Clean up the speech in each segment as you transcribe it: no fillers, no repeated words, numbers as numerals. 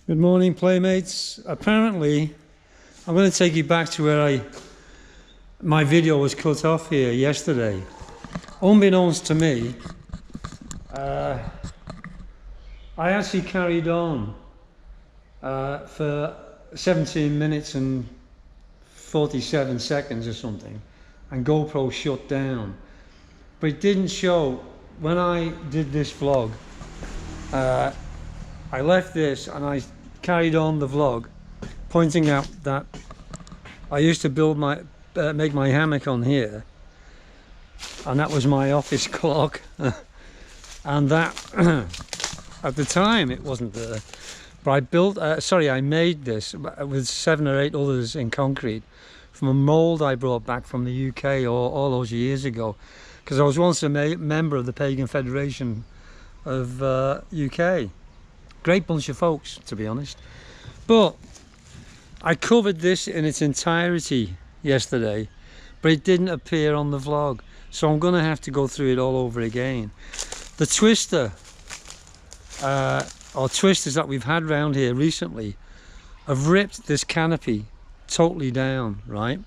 Good morning, playmates. Apparently, I'm going to take you back to where my video was cut off here yesterday. Unbeknownst to me, I actually carried on for 17 minutes and 47 seconds or something, and GoPro shut down. But it didn't show when I did this vlog. I left this and I carried on the vlog, pointing out that I used to build make my hammock on here, and that was my office clock. And that at the time it wasn't there, but I made this with 7 or 8 others in concrete from a mold I brought back from the UK all those years ago, because I was once a member of the Pagan Federation of UK. Great bunch of folks, to be honest. But I covered this in its entirety yesterday, but it didn't appear on the vlog, so I'm going to have to go through it all over again. The twister or twisters that we've had around here recently have ripped this canopy totally down, right?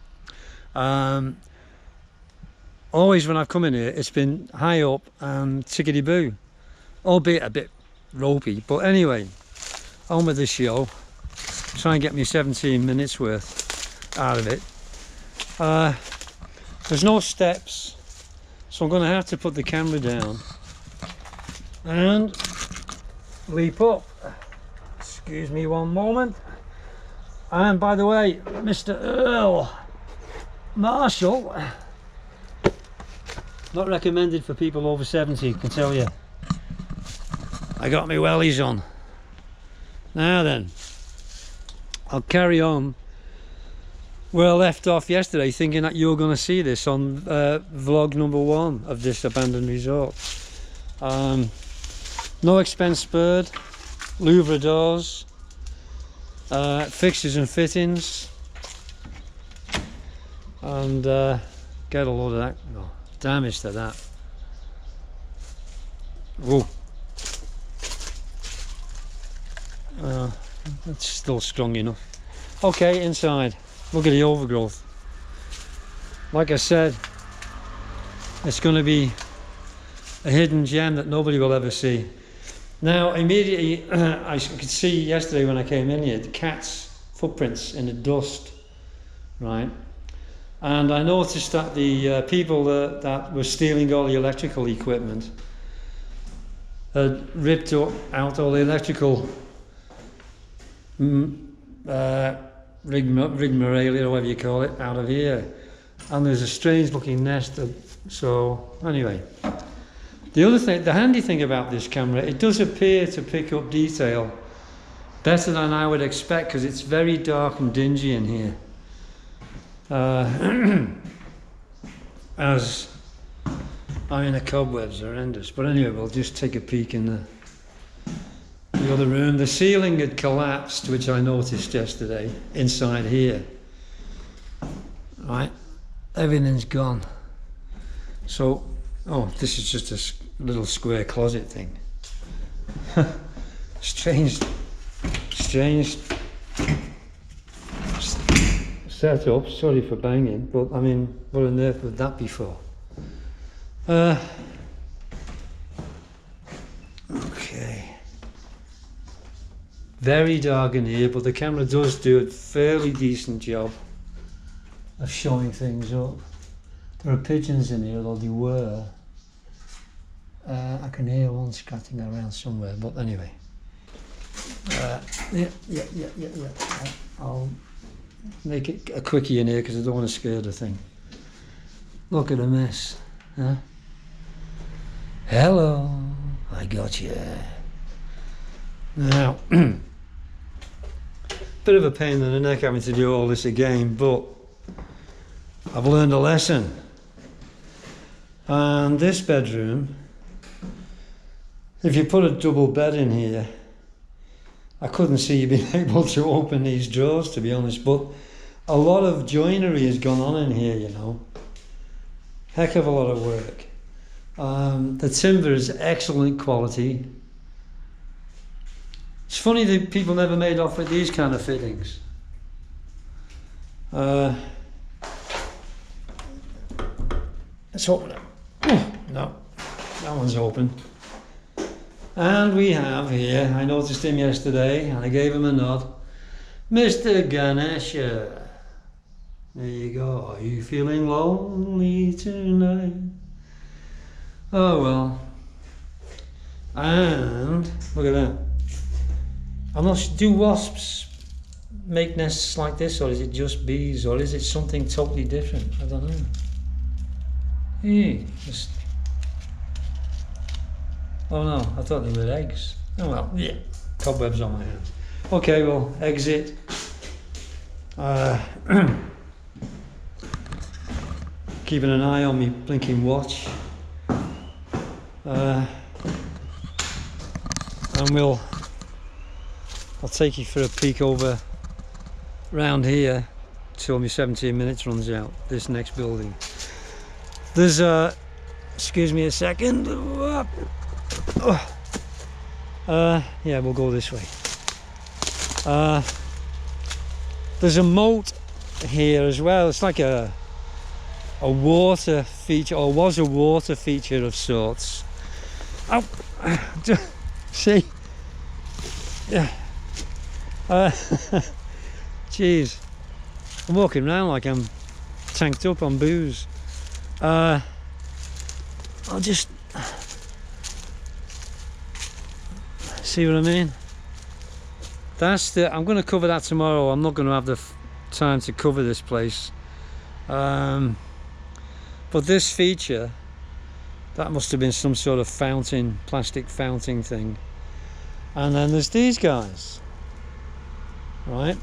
Always when I've come in here, it's been high up and tickety-boo, albeit a bit ropey. But anyway, on with the show. Try and get me 17 minutes worth out of it. There's no steps, so I'm going to have to put the camera down and leap up. Excuse me one moment. And by the way, Mr. Earl Marshall, not recommended for people over 70, I can tell you. I got my wellies on. Now then, I'll carry on where I left off yesterday, thinking that you're going to see this on vlog number 1 of this abandoned resort. No expense spared, louvre doors, fixtures and fittings, and get a load of that. No damage to that. Whoa. It's still strong enough. Okay, inside, look at the overgrowth. Like I said, it's going to be a hidden gem that nobody will ever see. Now immediately I could see yesterday when I came in here the cat's footprints in the dust, right? And I noticed that the people that were stealing all the electrical equipment had ripped out all the electrical rigmarole, or whatever you call it, out of here. And there's a strange looking nest. So anyway, the other thing, the handy thing about this camera, it does appear to pick up detail better than I would expect, because it's very dark and dingy in here. As I mean, the cobwebs are horrendous. But anyway, we'll just take a peek in the other room. The ceiling had collapsed, which I noticed yesterday, inside here. Right, everything's gone. So, oh, this is just a little square closet thing. strange setup. Sorry for banging, but I mean, what on earth would that be for? Okay. Very dark in here, but the camera does do a fairly decent job of showing things up. There are pigeons in here, though they were. I can hear one scratching around somewhere, but anyway. Yeah. I'll make it a quickie in here because I don't want to scare the thing. Look at the mess, huh? Hello, I got you. Now, bit of a pain in the neck having to do all this again, but I've learned a lesson. And this bedroom, if you put a double bed in here, I couldn't see you being able to open these drawers, to be honest, but a lot of joinery has gone on in here, you know. Heck of a lot of work. The timber is excellent quality. It's funny that people never made off with these kind of fittings. Let's open it. Oh, no, that one's open. And we have here, I noticed him yesterday and I gave him a nod, Mr. Ganesha. There you go. Are you feeling lonely tonight? Oh well. And look at that. I'm not sure, do wasps make nests like this, or is it just bees, or is it something totally different? I don't know. Oh no, I thought they were eggs. Oh well, yeah. Cobwebs on my hands. Okay, well, exit. Keeping an eye on me blinking watch. And I'll take you for a peek over round here till my 17 minutes runs out, this next building. There's excuse me a second. Yeah, we'll go this way. There's a moat here as well. It's like a water feature, or was a water feature of sorts. Oh, see? Yeah. Jeez, I'm walking around like I'm tanked up on booze. I'll just see what I mean. That's the. I'm going to cover that tomorrow. I'm not going to have the time to cover this place. But this feature, that must have been some sort of fountain, plastic fountain thing. And then there's these guys, right?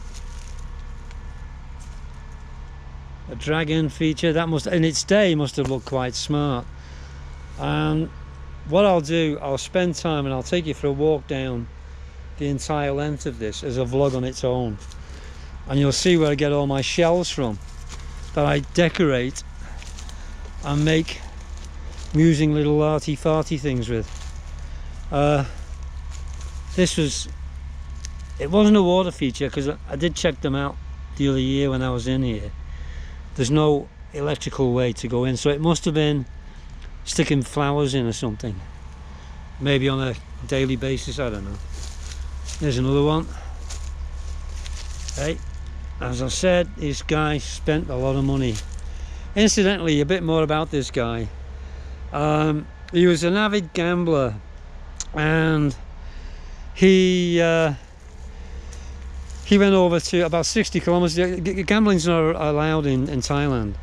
A dragon feature that must, in its day, must have looked quite smart. And what I'll do, I'll spend time and I'll take you for a walk down the entire length of this as a vlog on its own, and you'll see where I get all my shells from that I decorate and make amusing little arty farty things with. It wasn't a water feature because I did check them out the other year when I was in here. There's no electrical way to go in, so it must have been sticking flowers in or something, maybe on a daily basis, I don't know. There's another one. Hey, as I said, this guy spent a lot of money. Incidentally, a bit more about this guy. He was an avid gambler, and he went over to about 60 kilometers. Gambling's not allowed in Thailand,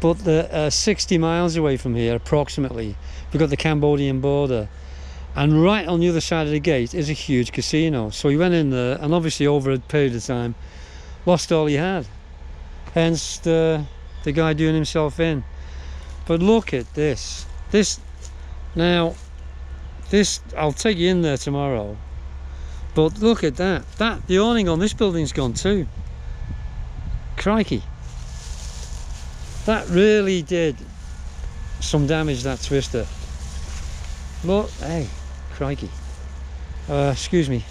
but 60 miles away from here approximately, we've got the Cambodian border, and right on the other side of the gate is a huge casino. So he went in there, and obviously over a period of time lost all he had, hence the guy doing himself in. But look at this. Now this, I'll take you in there tomorrow, but look at that. The awning on this building's gone too. Crikey, that really did some damage, that twister. Look, hey, crikey. Excuse me,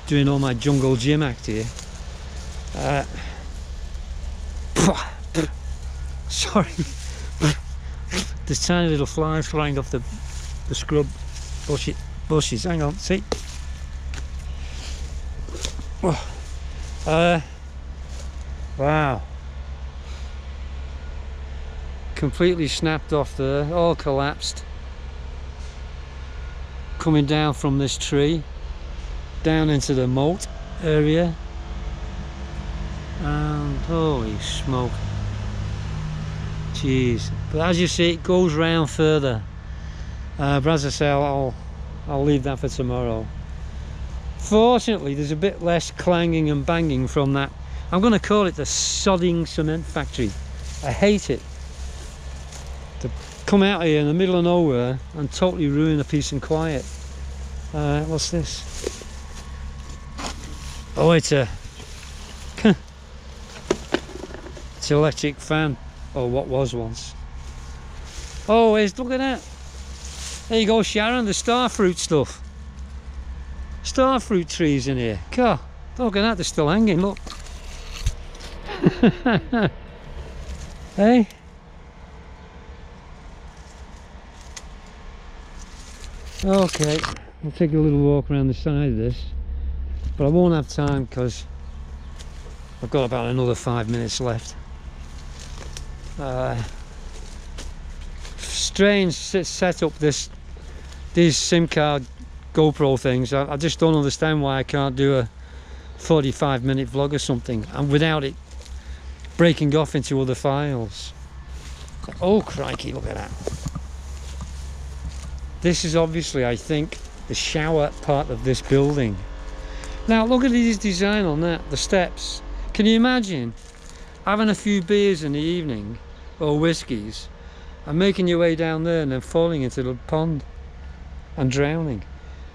doing all my jungle gym act here. Sorry. There's tiny little flies flying off the scrub bushes. Hang on, see? Wow. Completely snapped off there, all collapsed. Coming down from this tree, down into the moat area. And holy smoke. Jeez. But as you see, it goes round further. But as I say, I'll leave that for tomorrow. Fortunately, there's a bit less clanging and banging from that. I'm going to call it the sodding cement factory. I hate it. To come out here in the middle of nowhere and totally ruin the peace and quiet. What's this? Oh, it's a it's an electric fan, or what was once. Oh, look at that. There you go, Sharon, the starfruit stuff. starfruit trees in here. God, look at that, they're still hanging, look. Hey? Okay, I'll take a little walk around the side of this, but I won't have time because I've got about another 5 minutes left. Strange set up these SIM card GoPro things. I just don't understand why I can't do a 45-minute vlog or something and without it breaking off into other files. Oh crikey, look at that. This is obviously, I think, the shower part of this building. Now look at his design on that, the steps. Can you imagine having a few beers in the evening, or whiskies, and making your way down there and then falling into the pond and drowning?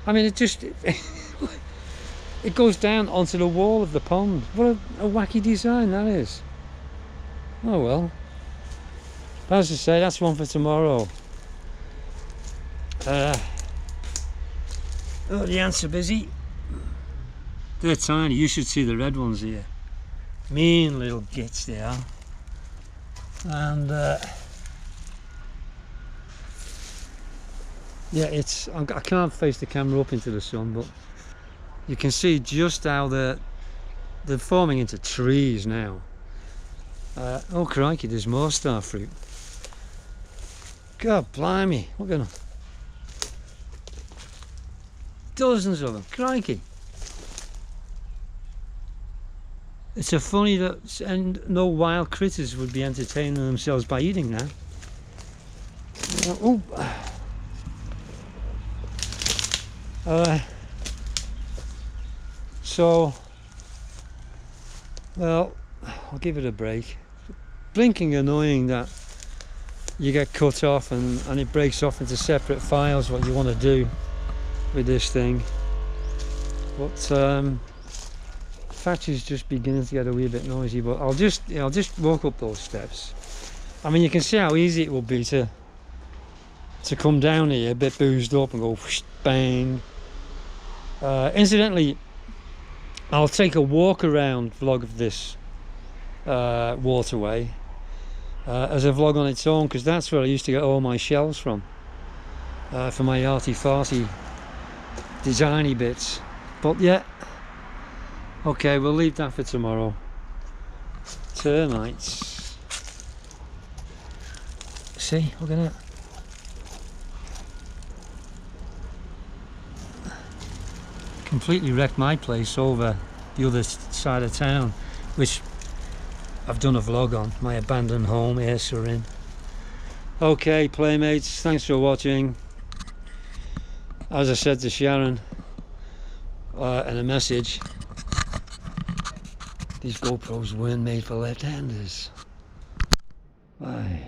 I mean, it just it goes down onto the wall of the pond. What a wacky design that is. Oh well, as I say, that's one for tomorrow. Oh, the ants are busy. They're tiny. You should see the red ones here. Mean little gits they are. And yeah, I can't face the camera up into the sun, but you can see just how they're forming into trees now. Oh crikey, there's more starfruit. God blimey, look at them. Dozens of them, crikey. It's so funny that no wild critters would be entertaining themselves by eating that. Oh. So, well, I'll give it a break. Blinking annoying that you get cut off and it breaks off into separate files what you want to do with this thing. But Thatch is just beginning to get a wee bit noisy, but I'll just walk up those steps. I mean, you can see how easy it will be to come down here a bit boozed up and go whoosh, bang. Incidentally, I'll take a walk around vlog of this waterway as a vlog on its own, because that's where I used to get all my shells from for my arty-farty designy bits. But yeah, okay, we'll leave that for tomorrow. Termites. See, look at that. Completely wrecked my place over the other side of town, which I've done a vlog on, my abandoned home, Ayrshire. Okay, playmates, thanks for watching. As I said to Sharon in a message, these GoPros weren't made for left-handers. Bye.